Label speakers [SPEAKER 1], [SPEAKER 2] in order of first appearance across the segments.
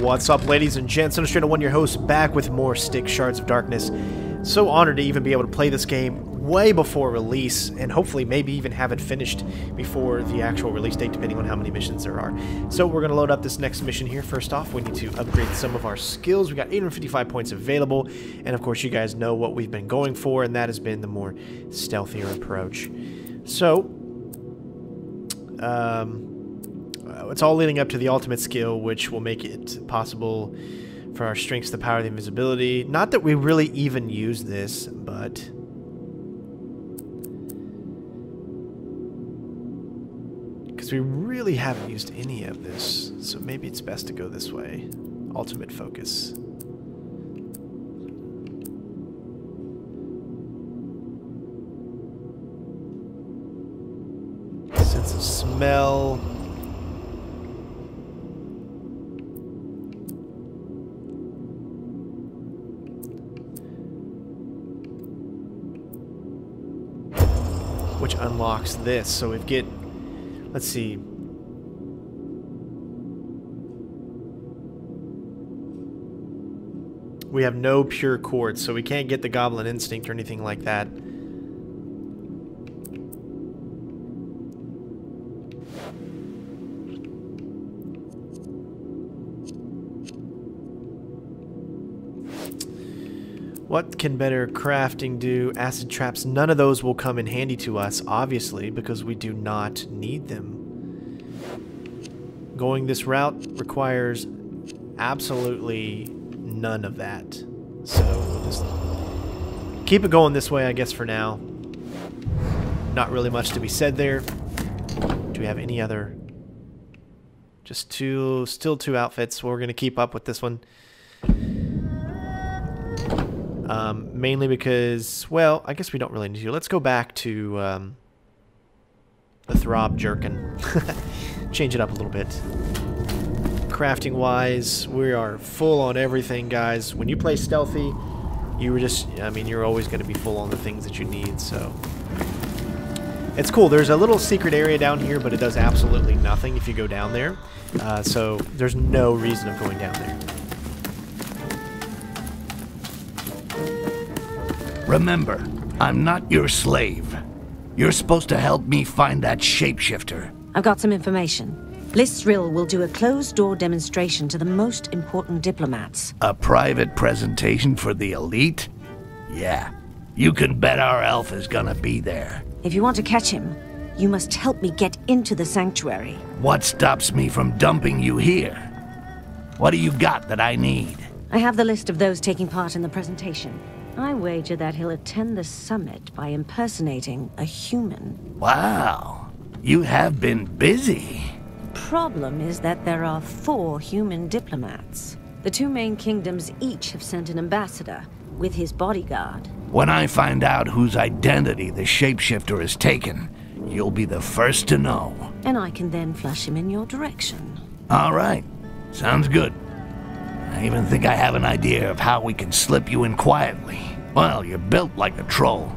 [SPEAKER 1] What's up, ladies and gents? Illustrator One, your host, back with more Styx Shards of Darkness. So honored to even be able to play this game way before release, and hopefully maybe even have it finished before the actual release date, depending on how many missions there are. So we're going to load up this next mission here. First off, we need to upgrade some of our skills. We got 855 points available, and of course you guys know what we've been going for, and that has been the more stealthier approach. So, it's all leading up to the ultimate skill, which will make it possible for our strengths to power the invisibility. Not that we really even use this, but because we really haven't used any of this, so maybe it's best to go this way. Ultimate focus. Sense of smell. Which unlocks this, so we get, let's see, we have no pure quartz, so we can't get the Goblin instinct or anything like that. What can better crafting do? Acid traps, none of those will come in handy to us, obviously, because we do not need them. Going this route requires absolutely none of that. So we'll just keep it going this way, I guess, for now. Not really much to be said there. Do we have any other? Just still two outfits. Well, we're going to keep up with this one. Mainly because, well, I guess we don't really need to. Let's go back to the Throb Jerkin. Change it up a little bit. Crafting wise, we are full on everything, guys. When you play stealthy, you're always going to be full on the things that you need, so. It's cool. There's a little secret area down here, but it does absolutely nothing if you go down there. So there's no reason of going down there.
[SPEAKER 2] Remember, I'm not your slave. You're supposed to help me find that shapeshifter.
[SPEAKER 3] I've got some information. Bliss-Rill will do a closed-door demonstration to the most important diplomats.
[SPEAKER 2] A private presentation for the elite? Yeah, you can bet our elf is gonna be there.
[SPEAKER 3] If you want to catch him, you must help me get into the sanctuary.
[SPEAKER 2] What stops me from dumping you here? What do you got that I need?
[SPEAKER 3] I have the list of those taking part in the presentation. I wager that he'll attend the summit by impersonating a human.
[SPEAKER 2] Wow, you have been busy.
[SPEAKER 3] Problem is that there are 4 human diplomats. The 2 main kingdoms each have sent an ambassador with his bodyguard.
[SPEAKER 2] When I find out whose identity the shapeshifter has taken, you'll be the first to know.
[SPEAKER 3] And I can then flush him in your direction.
[SPEAKER 2] All right, sounds good. I even think I have an idea of how we can slip you in quietly. Well, you're built like a troll.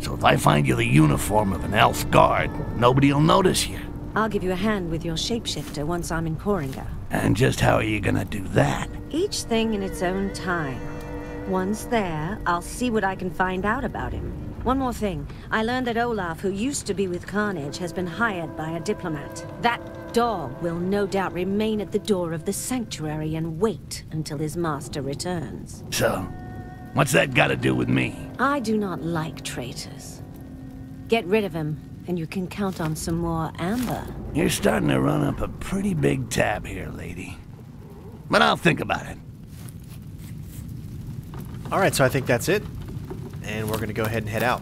[SPEAKER 2] So if I find you the uniform of an elf guard, nobody'll notice you.
[SPEAKER 3] I'll give you a hand with your shapeshifter once I'm in Koringa.
[SPEAKER 2] And just how are you gonna do that?
[SPEAKER 3] Each thing in its own time. Once there, I'll see what I can find out about him. One more thing. I learned that Olaf, who used to be with Carnage, has been hired by a diplomat. That dog will no doubt remain at the door of the sanctuary and wait until his master returns.
[SPEAKER 2] So, what's that got to do with me?
[SPEAKER 3] I do not like traitors. Get rid of him, and you can count on some more amber.
[SPEAKER 2] You're starting to run up a pretty big tab here, lady. But I'll think about it.
[SPEAKER 1] Alright, so I think that's it. And we're going to go ahead and head out.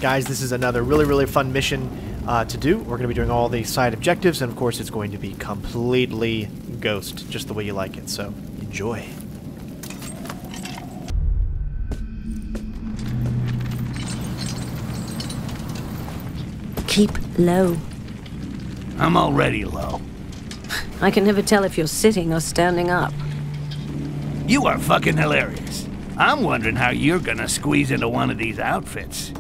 [SPEAKER 1] Guys, this is another really, really fun mission to do. We're going to be doing all the side objectives, and of course it's going to be completely ghost, just the way you like it. So, enjoy.
[SPEAKER 3] Keep low.
[SPEAKER 2] I'm already low.
[SPEAKER 3] I can never tell if you're sitting or standing up.
[SPEAKER 2] You are fucking hilarious. I'm wondering how you're gonna squeeze into one of these outfits.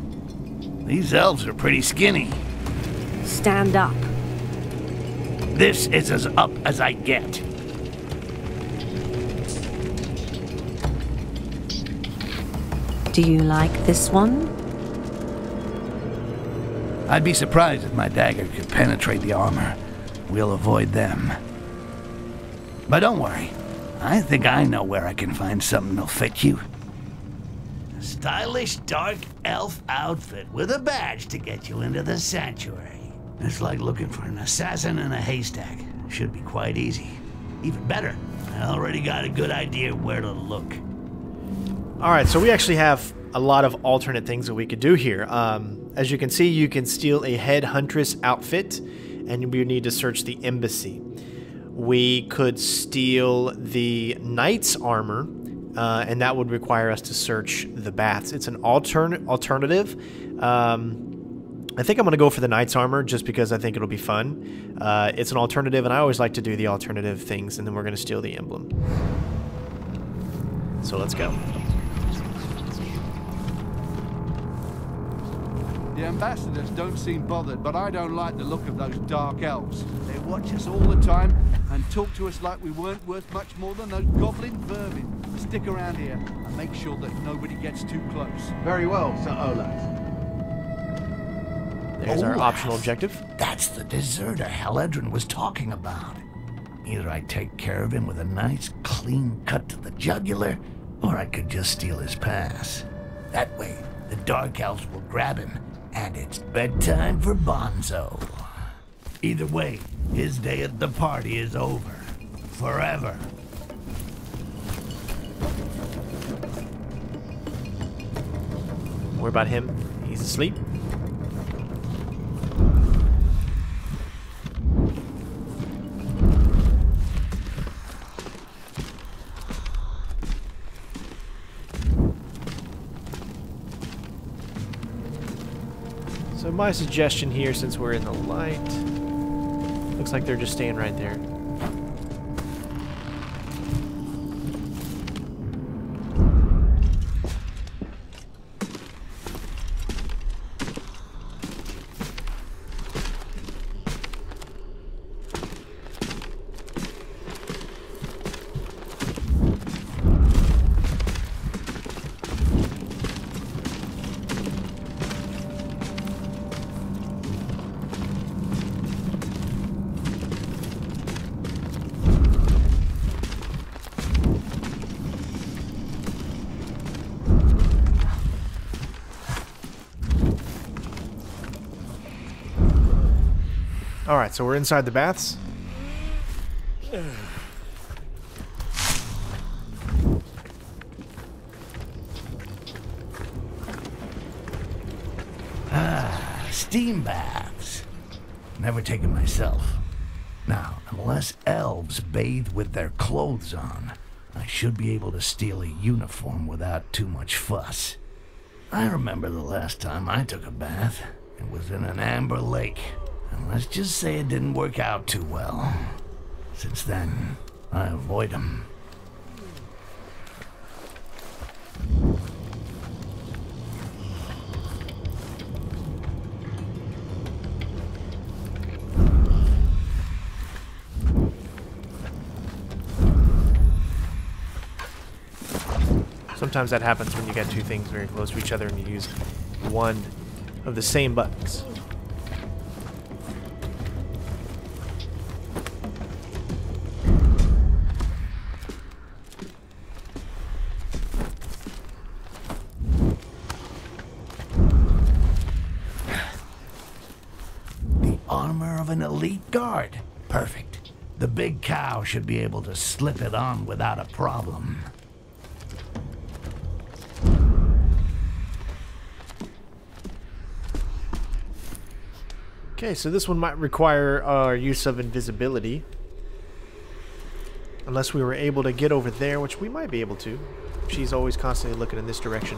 [SPEAKER 2] These elves are pretty skinny.
[SPEAKER 3] Stand up.
[SPEAKER 2] This is as up as I get.
[SPEAKER 3] Do you like this one?
[SPEAKER 2] I'd be surprised if my dagger could penetrate the armor. We'll avoid them. But don't worry. I think I know where I can find something that'll fit you. A stylish dark elf outfit with a badge to get you into the sanctuary. It's like looking for an assassin in a haystack. Should be quite easy. Even better, I already got a good idea where to look.
[SPEAKER 1] Alright, so we actually have a lot of alternate things that we could do here. As you can see, you can steal a head huntress outfit, and we need to search the embassy. We could steal the knight's armor, and that would require us to search the baths. It's an alternative. I think I'm going to go for the knight's armor just because I think it'll be fun. It's an alternative, and I always like to do the alternative things, and then we're going to steal the emblem. So let's go.
[SPEAKER 4] The ambassadors don't seem bothered, but I don't like the look of those dark elves. They watch us all the time and talk to us like we weren't worth much more than those goblin vermin. Stick around here and make sure that nobody gets too close.
[SPEAKER 5] Very well, Sir Olaf.
[SPEAKER 1] There's our optional objective.
[SPEAKER 2] That's the deserter Haledrin was talking about. Either I take care of him with a nice, clean cut to the jugular, or I could just steal his pass. That way, the Dark Elves will grab him, and it's bedtime for Bonzo. Either way, his day at the party is over. Forever.
[SPEAKER 1] Worry about him. He's asleep. So my suggestion here, since we're in the light, looks like they're just staying right there. Alright, so we're inside the baths.
[SPEAKER 2] Steam baths. Never taken myself. Now, unless elves bathe with their clothes on, I should be able to steal a uniform without too much fuss. I remember the last time I took a bath. It was in an amber lake. And let's just say it didn't work out too well. Since then, I avoid them.
[SPEAKER 1] Sometimes that happens when you get two things very close to each other and you use one of the same buttons.
[SPEAKER 2] An elite guard. Perfect. The big cow should be able to slip it on without a problem.
[SPEAKER 1] Okay, so this one might require our use of invisibility. Unless we were able to get over there, which we might be able to. She's always constantly looking in this direction,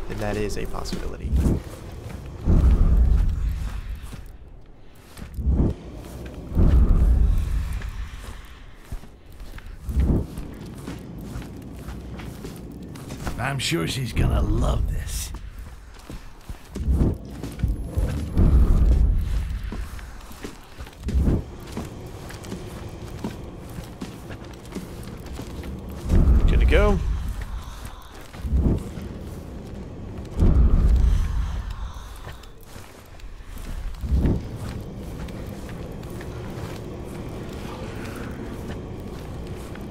[SPEAKER 1] and that is a possibility.
[SPEAKER 2] I'm sure she's gonna love this.
[SPEAKER 1] Gonna go.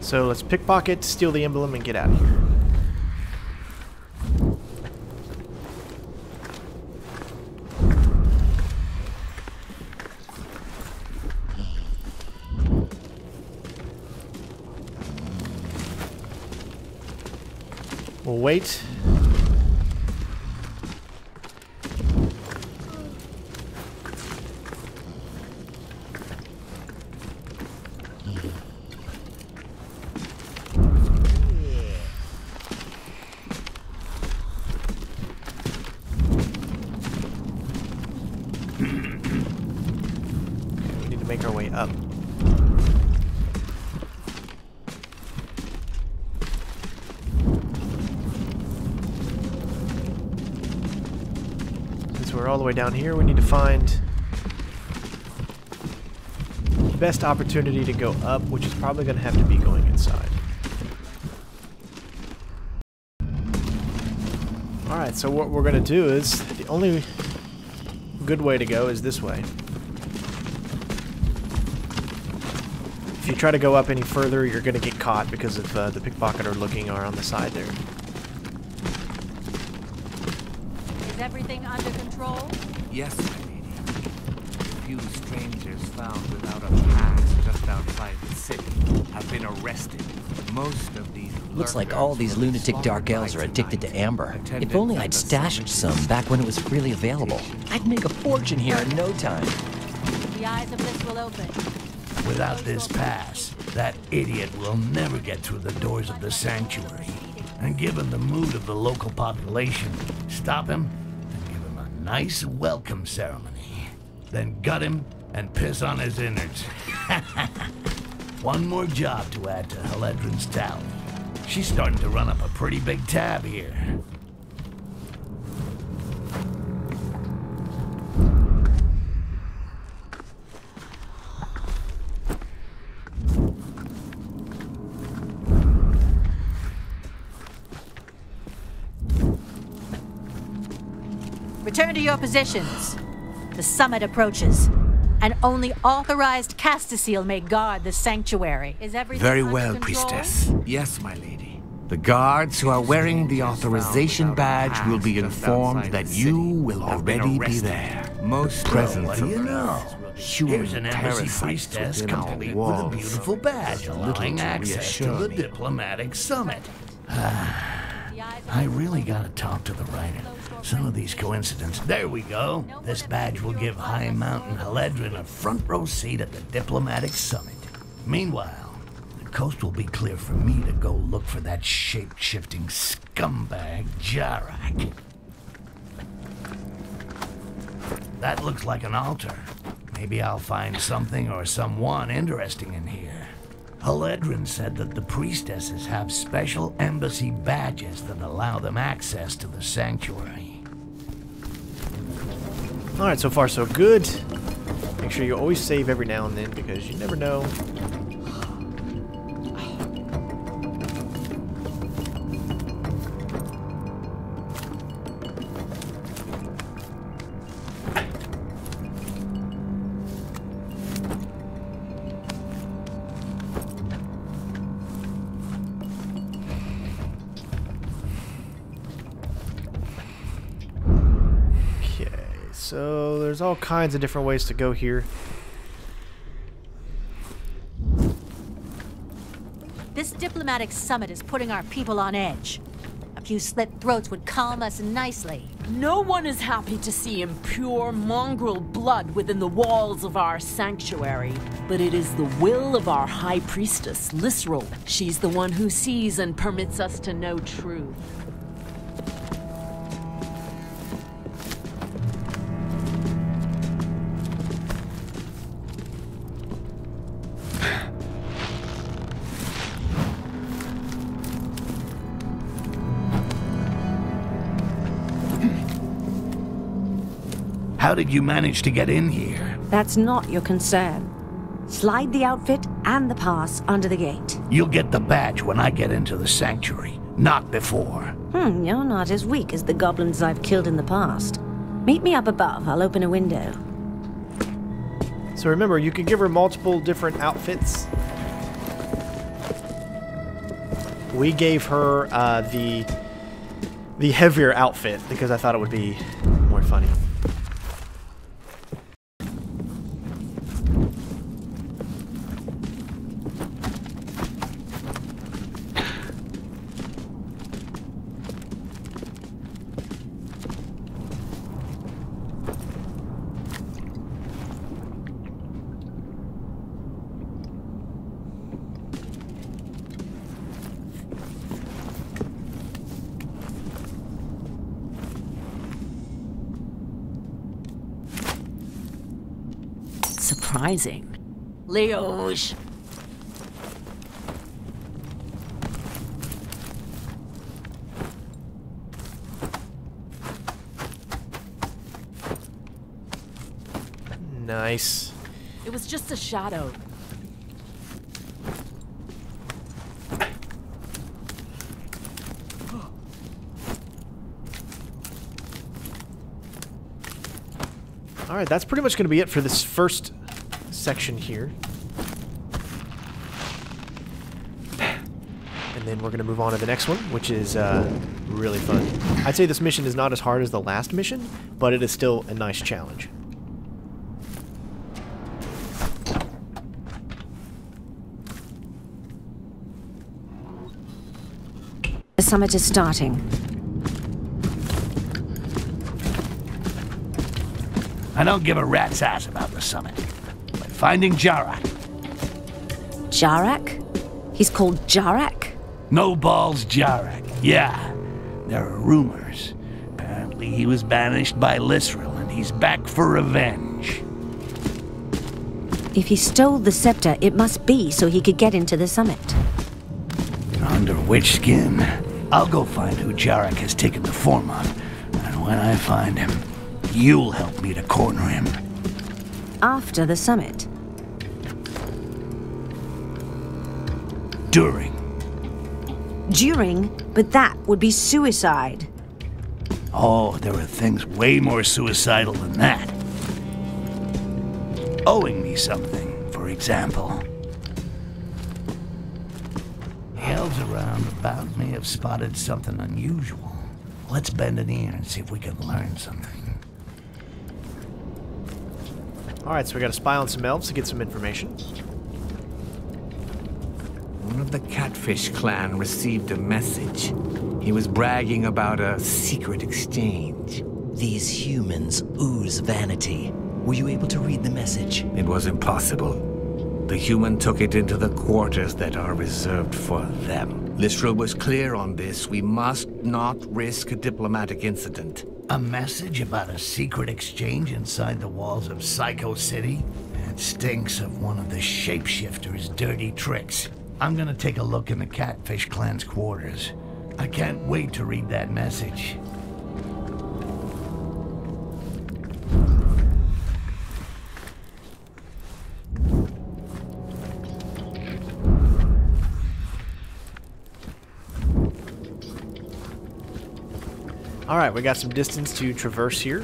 [SPEAKER 1] So let's pickpocket, steal the emblem, and get out of here. We'll wait. We need to make our way up. We're all the way down here. We need to find the best opportunity to go up, which is probably going to have to be going inside. Alright, so what we're going to do is, the only good way to go is this way. If you try to go up any further, you're going to get caught because of the pickpocketer looking on the side there.
[SPEAKER 5] Everything under control?
[SPEAKER 6] Yes, my lady. A few strangers found without a pass just outside the city have been arrested. Most of these
[SPEAKER 7] looks like all these lunatic dark elves are addicted to amber. If only I'd stashed some back when it was freely available. I'd make a fortune here in no time.
[SPEAKER 5] The eyes of this will open.
[SPEAKER 2] Without this pass, that idiot will never get through the doors of the sanctuary. And given the mood of the local population, stop him and give him a nice welcome ceremony. Then gut him and piss on his innards. One more job to add to Haledrin's tally. She's starting to run up a pretty big tab here.
[SPEAKER 5] Return to your positions. The summit approaches, and only authorized Castaseal may guard the sanctuary. Is everything
[SPEAKER 6] Very
[SPEAKER 5] under
[SPEAKER 6] well,
[SPEAKER 5] control?
[SPEAKER 6] priestess. Yes, my lady. The guards who are wearing the authorization badge will be informed that you will already be there. Most presence
[SPEAKER 2] What do you know? Here's an
[SPEAKER 6] human
[SPEAKER 2] embassy
[SPEAKER 6] parasites
[SPEAKER 2] priestess
[SPEAKER 6] within our
[SPEAKER 2] complete with a
[SPEAKER 6] walls.
[SPEAKER 2] beautiful badge allowing
[SPEAKER 6] to
[SPEAKER 2] access to
[SPEAKER 6] reassure
[SPEAKER 2] the
[SPEAKER 6] me.
[SPEAKER 2] diplomatic summit.
[SPEAKER 5] The eyes of
[SPEAKER 2] I really gotta talk to the writer. Some of these coincidences. There we go. This badge will give High Mountain Haledrin a front row seat at the diplomatic summit. Meanwhile, the coast will be clear for me to go look for that shape-shifting scumbag Jarak. That looks like an altar. Maybe I'll find something or someone interesting in here. Haledrin said that the priestesses have special embassy badges that allow them access to the sanctuary.
[SPEAKER 1] Alright, so far so good. Make sure you always save every now and then because you never know. So there's all kinds of different ways to go here.
[SPEAKER 5] This diplomatic summit is putting our people on edge. A few slit throats would calm us nicely.
[SPEAKER 8] No one is happy to see impure mongrel blood within the walls of our sanctuary. But it is the will of our high priestess, Lisrel. She's the one who sees and permits us to know truth.
[SPEAKER 2] How did you manage to get in here?
[SPEAKER 3] That's not your concern. Slide the outfit and the pass under the gate.
[SPEAKER 2] You'll get the badge when I get into the sanctuary, not before.
[SPEAKER 3] You're not as weak as the goblins I've killed in the past. Meet me up above. I'll open a window.
[SPEAKER 1] So remember, you can give her multiple different outfits. We gave her the heavier outfit because I thought it would be more funny.
[SPEAKER 8] Surprising. Liaisons.
[SPEAKER 1] Nice.
[SPEAKER 8] It was just a shadow.
[SPEAKER 1] Alright, that's pretty much going to be it for this first section here. And then we're going to move on to the next one, which is really fun. I'd say this mission is not as hard as the last mission, but it is still a nice challenge.
[SPEAKER 3] The summit is starting.
[SPEAKER 2] I don't give a rat's ass about the summit. But finding Jarak.
[SPEAKER 3] Jarak? He's called Jarak?
[SPEAKER 2] No balls Jarak. Yeah. There are rumors. Apparently he was banished by Lisril and he's back for revenge.
[SPEAKER 3] If he stole the scepter, it must be so he could get into the summit.
[SPEAKER 2] Under which skin? I'll go find who Jarak has taken the form of. And when I find him, you'll help me to corner him.
[SPEAKER 3] After the summit?
[SPEAKER 2] During.
[SPEAKER 3] During? But that would be suicide.
[SPEAKER 2] Oh, there are things way more suicidal than that. Owing me something, for example. The elves around about me have spotted something unusual. Let's bend an ear and see if we can learn something.
[SPEAKER 1] Alright, so we gotta spy on some elves to get some information.
[SPEAKER 6] One of the Catfish clan received a message. He was bragging about a secret exchange.
[SPEAKER 7] These humans ooze vanity. Were you able to read the message?
[SPEAKER 6] It was impossible. The human took it into the quarters that are reserved for them. Lisril was clear on this. We must not risk a diplomatic incident.
[SPEAKER 2] A message about a secret exchange inside the walls of Psycho City? It stinks of one of the shapeshifters' dirty tricks. I'm gonna take a look in the Catfish clan's quarters. I can't wait to read that message.
[SPEAKER 1] Alright, we got some distance to traverse here.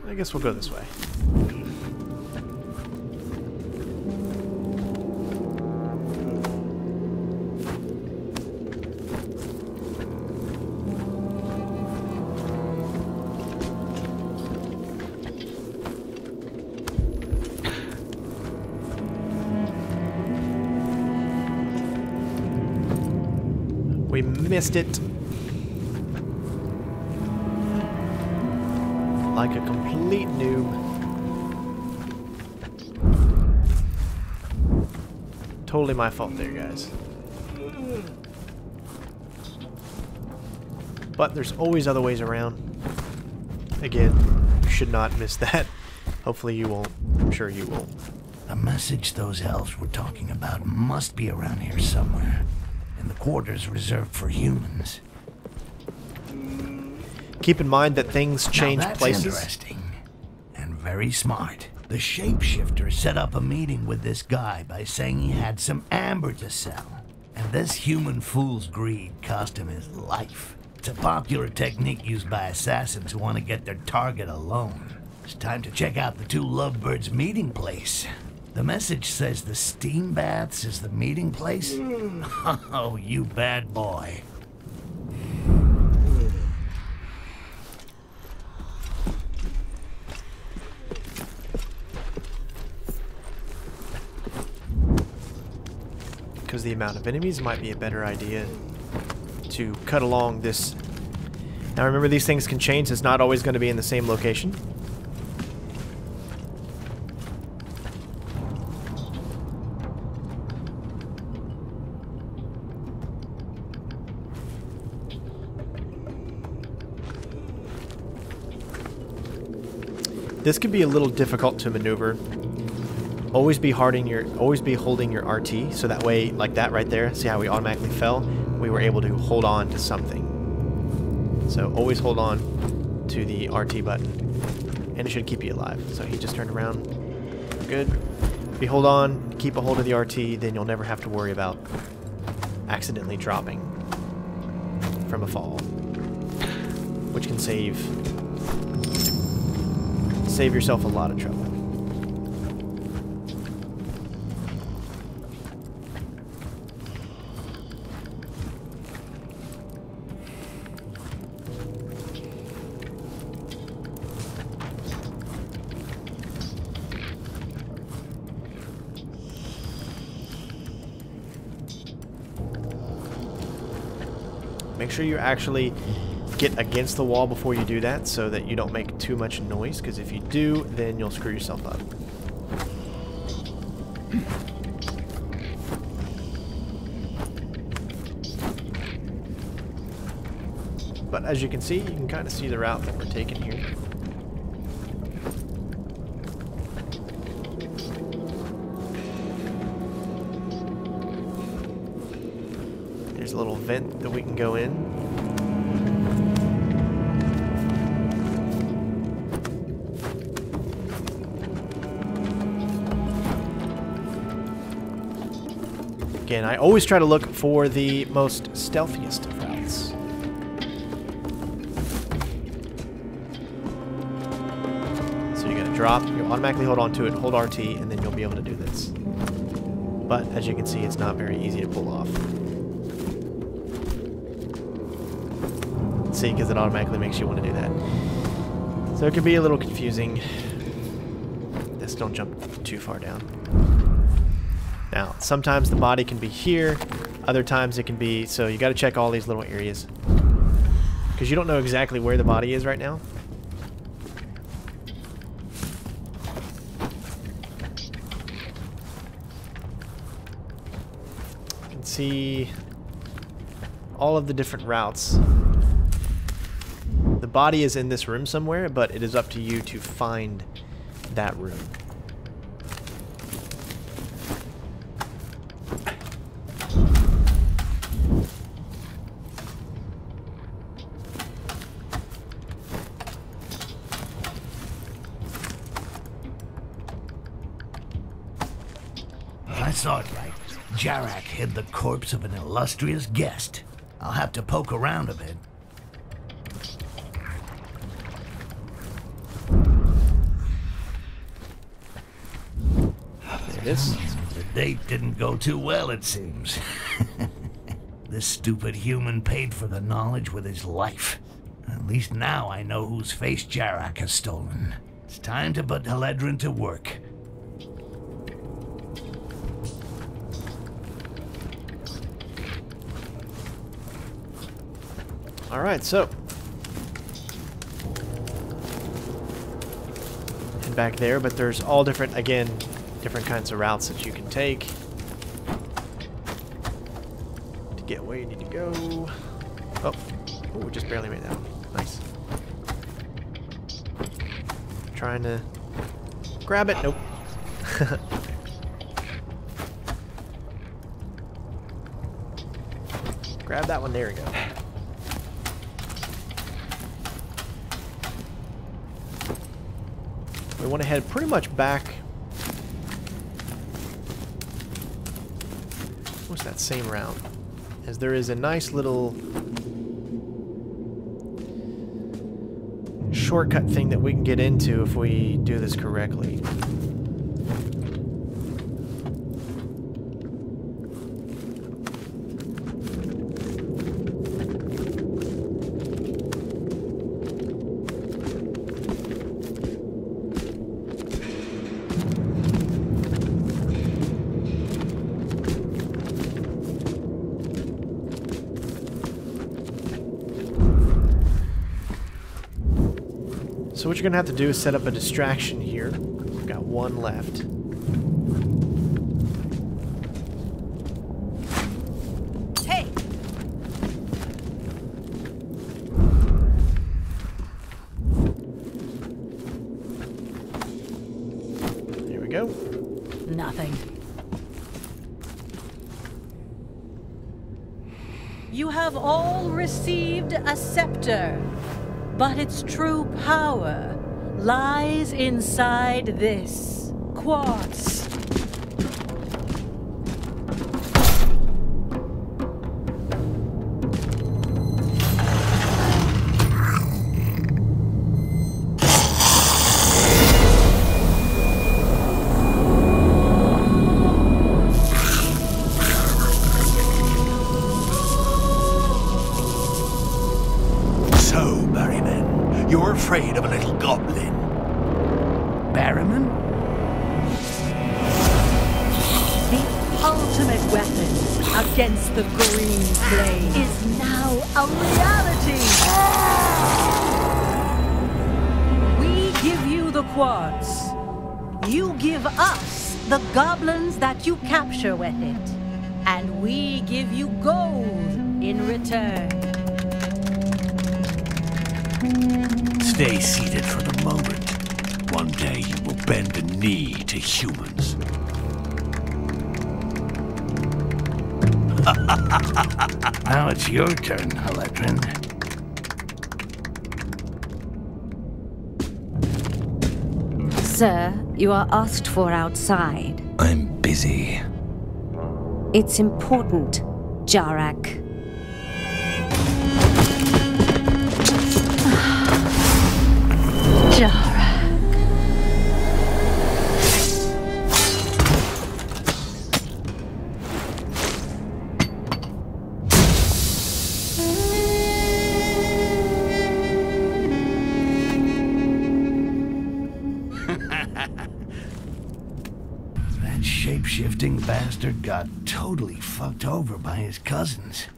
[SPEAKER 1] I guess we'll go this way. We missed it. Like a complete noob. Totally my fault there, guys. But there's always other ways around. Again, you should not miss that. Hopefully you won't. I'm sure you won't.
[SPEAKER 2] The message those elves were talking about must be around here somewhere. In the quarters reserved for humans.
[SPEAKER 1] Keep in mind that things change
[SPEAKER 2] now that's
[SPEAKER 1] places.
[SPEAKER 2] Interesting. And very smart. The shapeshifter set up a meeting with this guy by saying he had some amber to sell. And this human fool's greed cost him his life. It's a popular technique used by assassins who want to get their target alone. It's time to check out the two lovebirds' meeting place. The message says the steam baths is the meeting place? Oh, you bad boy.
[SPEAKER 1] Because the amount of enemies might be a better idea to cut along this. Now remember, these things can change. It's not always going to be in the same location. This could be a little difficult to maneuver. Always be holding your RT, so that way, like that right there, see how we automatically fell? We were able to hold on to something. So always hold on to the RT button, and it should keep you alive. So he just turned around. Good. If you hold on, keep a hold of the RT, then you'll never have to worry about accidentally dropping from a fall, which can save yourself a lot of trouble. Make sure you actually get against the wall before you do that so that you don't make too much noise, because if you do, then you'll screw yourself up. But as you can see, you can kind of see the route that we're taking here. There's a little vent that we can go in. Again, I always try to look for the most stealthiest of routes. So you're going to drop, you automatically hold on to it, hold RT, and then you'll be able to do this. But as you can see, it's not very easy to pull off. See, because it automatically makes you want to do that. So it can be a little confusing. Just don't jump too far down. Now, sometimes the body can be here, other times it can be, so you got to check all these little areas. Because you don't know exactly where the body is right now. You can see all of the different routes. The body is in this room somewhere, but it is up to you to find that room.
[SPEAKER 2] I saw it right. Jarak hid the corpse of an illustrious guest. I'll have to poke around a bit.
[SPEAKER 1] There it is.
[SPEAKER 2] The date didn't go too well, it seems. This stupid human paid for the knowledge with his life. At least now I know whose face Jarak has stolen. It's time to put Heledrin to work.
[SPEAKER 1] Alright, so head back there, but there's all different, again, different kinds of routes that you can take to get where you need to go. Oh, we just barely made that one. Nice. Trying to grab it. Nope. Grab that one. There we go. We want to head pretty much back. What's that same route? As there is a nice little shortcut thing that we can get into if we do this correctly. So what you're going to have to do is set up a distraction here. We've got one left.
[SPEAKER 5] Hey!
[SPEAKER 1] Here we go.
[SPEAKER 5] Nothing. You have all received a scepter. But its true power lies inside this quartz.
[SPEAKER 2] You're afraid of a little goblin. Barrowman?
[SPEAKER 5] The ultimate weapon against the green flame is now a reality! We give you the quartz. You give us the goblins that you capture with it. And we give you gold in return.
[SPEAKER 2] Stay seated for the moment. One day you will bend the knee to humans. Now it's your turn, Haledrin.
[SPEAKER 3] Sir, you are asked for outside.
[SPEAKER 7] I'm busy.
[SPEAKER 3] It's important, Jarak.
[SPEAKER 2] That shape-shifting bastard got totally fucked over by his cousins.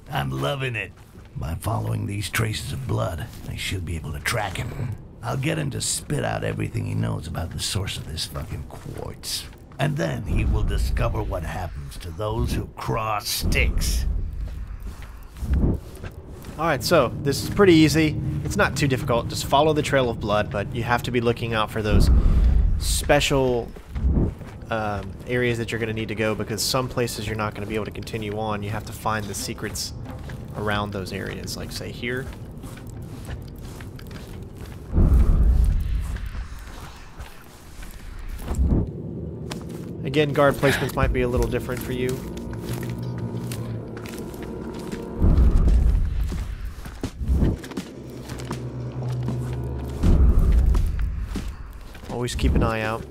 [SPEAKER 2] I'm loving it. By following these traces of blood, I should be able to track him. I'll get him to spit out everything he knows about the source of this fucking quartz. And then he will discover what happens to those who cross Styx.
[SPEAKER 1] Alright, so this is pretty easy. It's not too difficult. Just follow the trail of blood, but you have to be looking out for those special areas that you're going to need to go, because some places you're not going to be able to continue on. You have to find the secrets around those areas, like say here. Again, guard placements might be a little different for you. Always keep an eye out.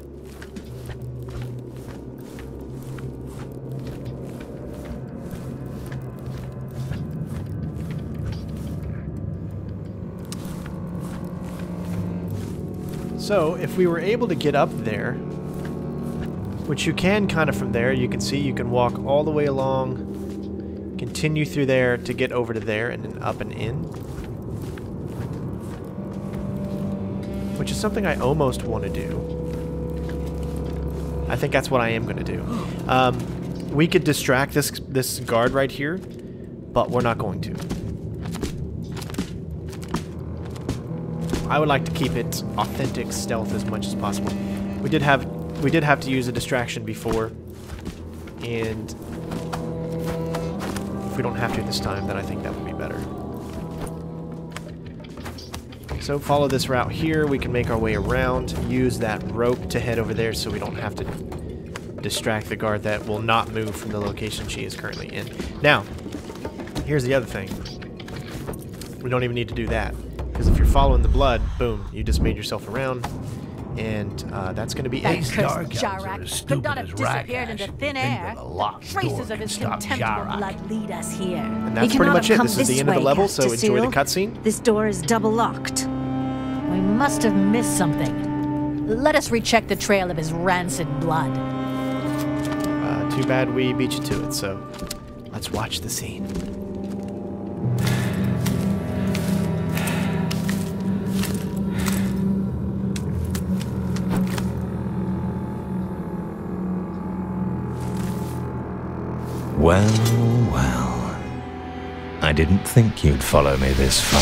[SPEAKER 1] So, if we were able to get up there, which you can kind of from there, you can see you can walk all the way along, continue through there to get over to there, and then up and in. Which is something I almost want to do. I think that's what I am going to do. We could distract this guard right here, but we're not going to. I would like to keep it authentic stealth as much as possible. We did have to use a distraction before, and if we don't have to this time, then I think that would be better. So So follow this route here. We can make our way around. Use that rope to head over there so we don't have to distract the guard that will not move from the location she is currently in. Now, here's the other thing. We don't even need to do that. Because if you're following the blood, boom, you just made yourself around. And that's going to be it.
[SPEAKER 5] Cursed Jarak could not have disappeared into thin air. Traces of his contemptible blood lead us here.
[SPEAKER 1] And that's pretty much it. This is the end of the level, so enjoy the cutscene.
[SPEAKER 3] This door is double locked.
[SPEAKER 5] We must have missed something. Let us recheck the trail of his rancid blood.
[SPEAKER 1] Too bad we beat you to it, so let's watch the scene.
[SPEAKER 9] Well, well. I didn't think you'd follow me this far.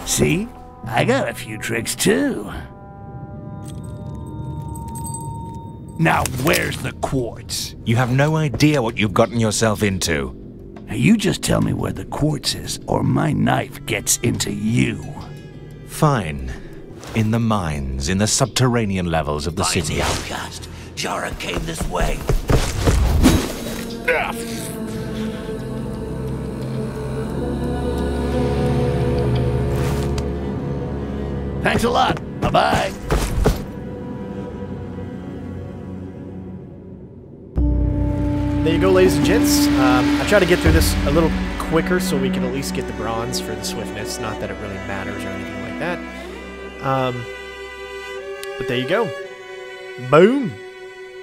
[SPEAKER 2] See? I got a few tricks too. Now where's the quartz?
[SPEAKER 9] You have no idea what you've gotten yourself into.
[SPEAKER 2] Now you just tell me where the quartz is, or my knife gets into you.
[SPEAKER 9] Fine. In the mines, in the subterranean levels of the city.
[SPEAKER 2] The outcast. Jara came this way. Thanks a lot. Bye-bye.
[SPEAKER 1] There you go, ladies and gents. I try to get through this a little quicker so we can at least get the bronze for the swiftness. Not that it really matters or anything like that. But there you go. Boom!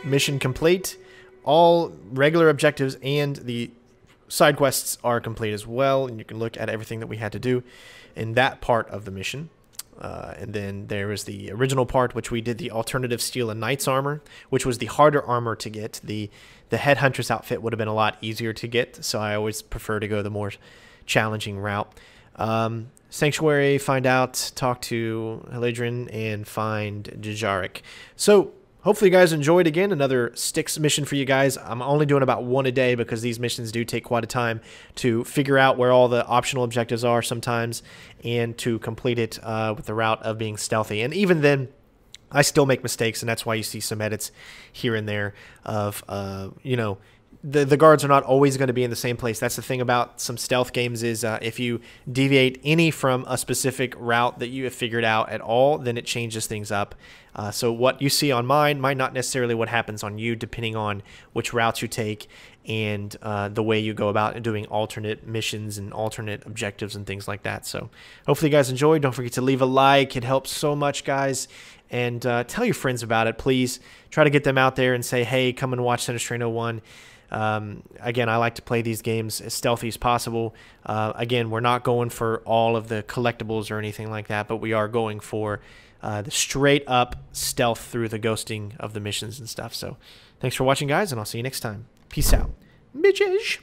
[SPEAKER 1] Mission complete. All regular objectives and the side quests are complete as well. And you can look at everything that we had to do in that part of the mission. And then there is the original part, which we did the alternative steel and knight's armor, which was the harder armor to get. The headhunter's outfit would have been a lot easier to get, so I always prefer to go the more challenging route. Sanctuary, find out, talk to Heladrin, and find Jarak. So, hopefully you guys enjoyed. Again, another Styx mission for you guys. I'm only doing about one a day because these missions do take quite a time to figure out where all the optional objectives are sometimes and to complete it with the route of being stealthy. And even then, I still make mistakes, and that's why you see some edits here and there of, you know, the guards are not always going to be in the same place. That's the thing about some stealth games is if you deviate any from a specific route that you have figured out at all, then it changes things up. So what you see on mine might not necessarily what happens on you, depending on which routes you take and the way you go about doing alternate missions and alternate objectives and things like that. So hopefully you guys enjoyed. Don't forget to leave a like. It helps so much, guys. And tell your friends about it, please. Try to get them out there and say, hey, come and watch Center Strain 01. Again, I like to play these games as stealthy as possible. Again, we're not going for all of the collectibles or anything like that, but we are going for the straight up stealth through the ghosting of the missions and stuff. So thanks for watching, guys, and I'll see you next time. Peace out. Bitches.